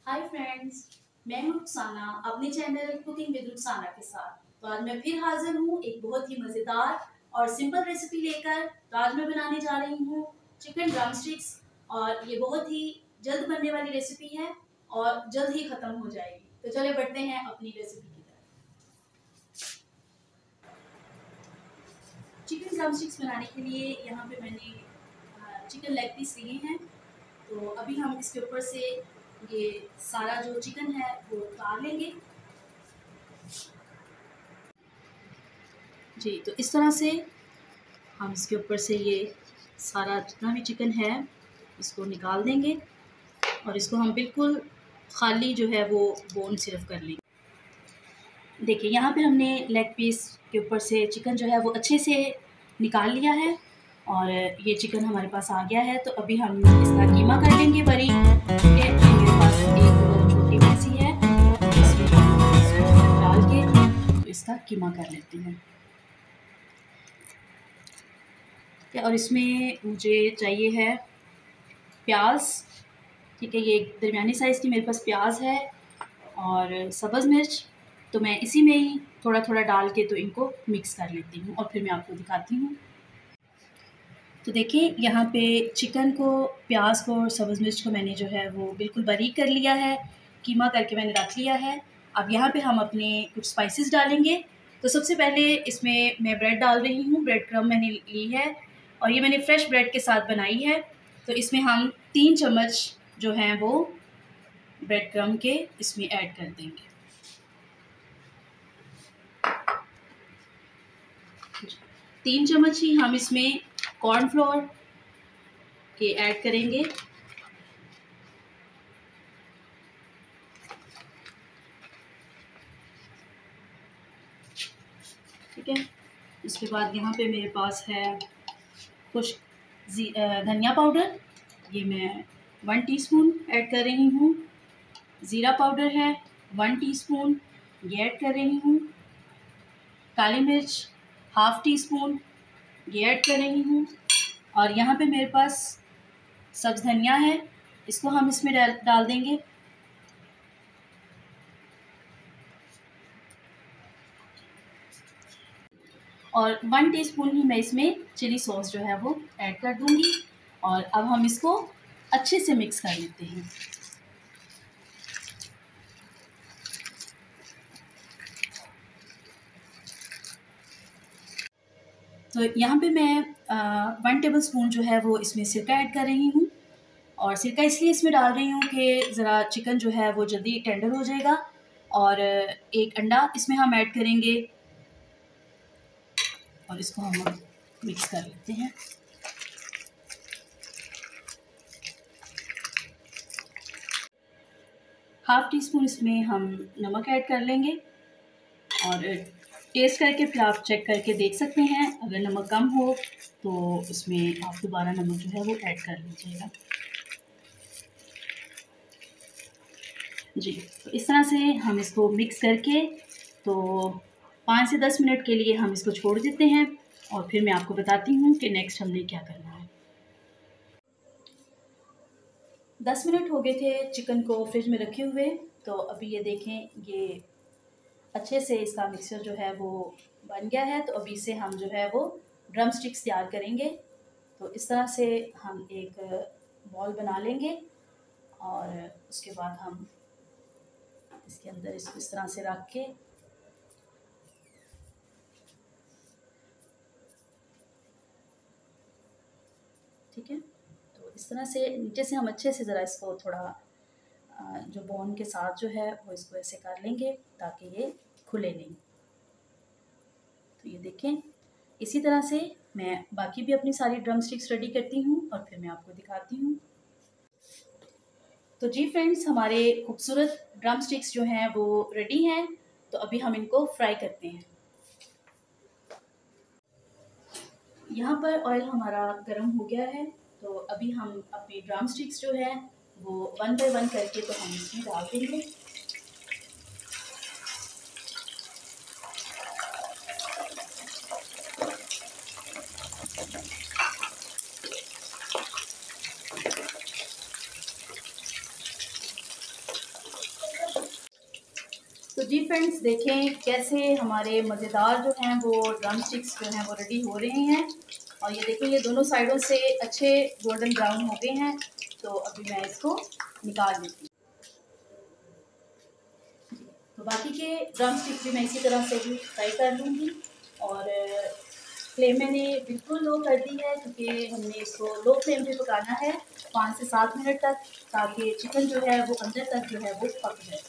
Hi friends, मैं हूं रुखसाना अपने चैनल कुकिंग विद रुखसाना के साथ। तो आज मैं फिर हाजिर हूं एक बहुत ही मज़ेदार और सिंपल रेसिपी लेकर। तो आज मैं बनाने जा रही हूं चिकन ड्रम स्टिक्स और ये बहुत ही जल्द बनने वाली रेसिपी है और जल्द ही ख़त्म हो जाएगी। तो चले बढ़ते हैं अपनी रेसिपी की तरफ। चिकन ड्रम स्टिक्स बनाने के लिए यहाँ पे मैंने चिकन लेग पीस लिए हैं। तो अभी हम इसके ऊपर से ये सारा जो चिकन है वो उतार लेंगे। जी, तो इस तरह से हम इसके ऊपर से ये सारा जितना भी चिकन है इसको निकाल देंगे और इसको हम बिल्कुल खाली जो है वो बोन सिर्फ कर लेंगे। देखिए, यहाँ पे हमने लेग पीस के ऊपर से चिकन जो है वो अच्छे से निकाल लिया है और ये चिकन हमारे पास आ गया है। तो अभी हम इसका कीमा कर लेंगे बारीक। ये मेरे पास एक छोटी भैंसी है, इसमें डाल के तो इसका कीमा कर लेती हूँ। और इसमें मुझे चाहिए है प्याज। ठीक है, ये एक दरमियानी साइज़ की मेरे पास प्याज है और सब्ज़ मिर्च। तो मैं इसी में ही थोड़ा थोड़ा डाल के तो इनको मिक्स कर लेती हूँ और फिर मैं आपको दिखाती हूँ। तो देखिए, यहाँ पे चिकन को, प्याज को और सब्ज़ मिर्च को मैंने जो है वो बिल्कुल बारीक कर लिया है, कीमा करके मैंने रख लिया है। अब यहाँ पे हम अपने कुछ स्पाइसेस डालेंगे। तो सबसे पहले इसमें मैं ब्रेड डाल रही हूँ। ब्रेड क्रम्ब मैंने ली है और ये मैंने फ्रेश ब्रेड के साथ बनाई है। तो इसमें हम 3 चम्मच जो हैं वो ब्रेड क्रम्ब के इसमें ऐड कर देंगे। 3 चम्मच ही हम इसमें कॉर्नफ्लोर के ऐड करेंगे। ठीक है, इसके बाद यहाँ पे मेरे पास है कुछ धनिया पाउडर। ये मैं 1 टीस्पून ऐड कर रही हूँ। ज़ीरा पाउडर है 1 टीस्पून, ये ऐड कर रही हूँ। काली मिर्च 1/2 टीस्पून, ये ऐड कर रही हूँ। और यहाँ पे मेरे पास सब्ज़ धनिया है, इसको हम इसमें डाल देंगे। और 1 टीस्पून ही मैं इसमें चिली सॉस जो है वो ऐड कर दूँगी। और अब हम इसको अच्छे से मिक्स कर लेते हैं। तो यहाँ पे मैं 1 टेबलस्पून जो है वो इसमें सिरका ऐड कर रही हूँ। और सिरका इसलिए इसमें डाल रही हूँ कि ज़रा चिकन जो है वो जल्दी टेंडर हो जाएगा। और 1 अंडा इसमें हम ऐड करेंगे और इसको हम मिक्स कर लेते हैं। ½ टीस्पून इसमें हम नमक ऐड कर लेंगे और टेस्ट करके फिर आप चेक करके देख सकते हैं। अगर नमक कम हो तो इसमें आप दोबारा नमक जो है वो ऐड कर लीजिएगा। जी, तो इस तरह से हम इसको मिक्स करके तो 5 से 10 मिनट के लिए हम इसको छोड़ देते हैं और फिर मैं आपको बताती हूँ कि नेक्स्ट हमने क्या करना है। 10 मिनट हो गए थे चिकन को फ्रिज में रखे हुए। तो अभी ये देखें, ये अच्छे से इसका मिक्सचर जो है वो बन गया है। तो अभी इसे हम जो है वो ड्रम स्टिक्स तैयार करेंगे। तो इस तरह से हम एक बॉल बना लेंगे और उसके बाद हम इसके अंदर इसको इस तरह से रख के ठीक है। तो इस तरह से नीचे से हम अच्छे से ज़रा इसको थोड़ा जो बोन के साथ जो है वो इसको ऐसे कर लेंगे ताकि ये खुले नहीं। तो ये देखें, इसी तरह से मैं बाकी भी अपनी सारी ड्रम स्टिक्स रेडी करती हूँ और फिर मैं आपको दिखाती हूँ। तो जी फ्रेंड्स, हमारे खूबसूरत ड्रम स्टिक्स जो हैं वो रेडी हैं। तो अभी हम इनको फ्राई करते हैं। यहाँ पर ऑयल हमारा गर्म हो गया है। तो अभी हम अपनी ड्रम स्टिक्स जो है वो 1 बाय 1 करके तो हम इसमें डाल देंगे। फ्रेंड्स, देखें कैसे हमारे मज़ेदार जो हैं वो ड्रम स्टिक्स जो हैं वो रेडी हो रहे हैं। और ये देखें, ये दोनों साइडों से अच्छे गोल्डन ब्राउन हो गए हैं। तो अभी मैं इसको निकाल लेती हूँ। तो बाकी के ड्रम स्टिक्स भी मैं इसी तरह से भी फ्राई कर लूँगी। और फ्लेम मैंने बिल्कुल लो कर दी है, क्योंकि हमने इसको लो फ्लेम पे पकाना है 5 से 7 मिनट तक, ताकि चिकन जो है वो अंदर तक जो है वो पक जाए।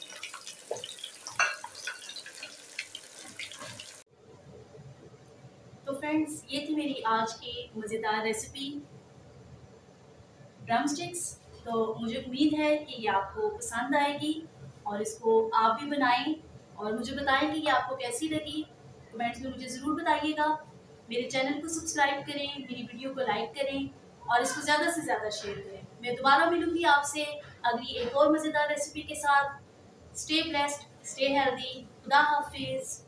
तो फ्रेंड्स, ये थी मेरी आज की मज़ेदार रेसिपी ड्रम स्टिक्स। तो मुझे उम्मीद है कि ये आपको पसंद आएगी और इसको आप भी बनाएं और मुझे बताएं कि ये आपको कैसी लगी। कमेंट्स में मुझे ज़रूर बताइएगा। मेरे चैनल को सब्सक्राइब करें, मेरी वीडियो को लाइक करें और इसको ज़्यादा से ज़्यादा शेयर करें। मैं दोबारा मिलूँगी आपसे अगली एक और मज़ेदार रेसिपी के साथ। स्टे ब्लेस्ड, स्टे हेल्दी, खुदा हाफिज़।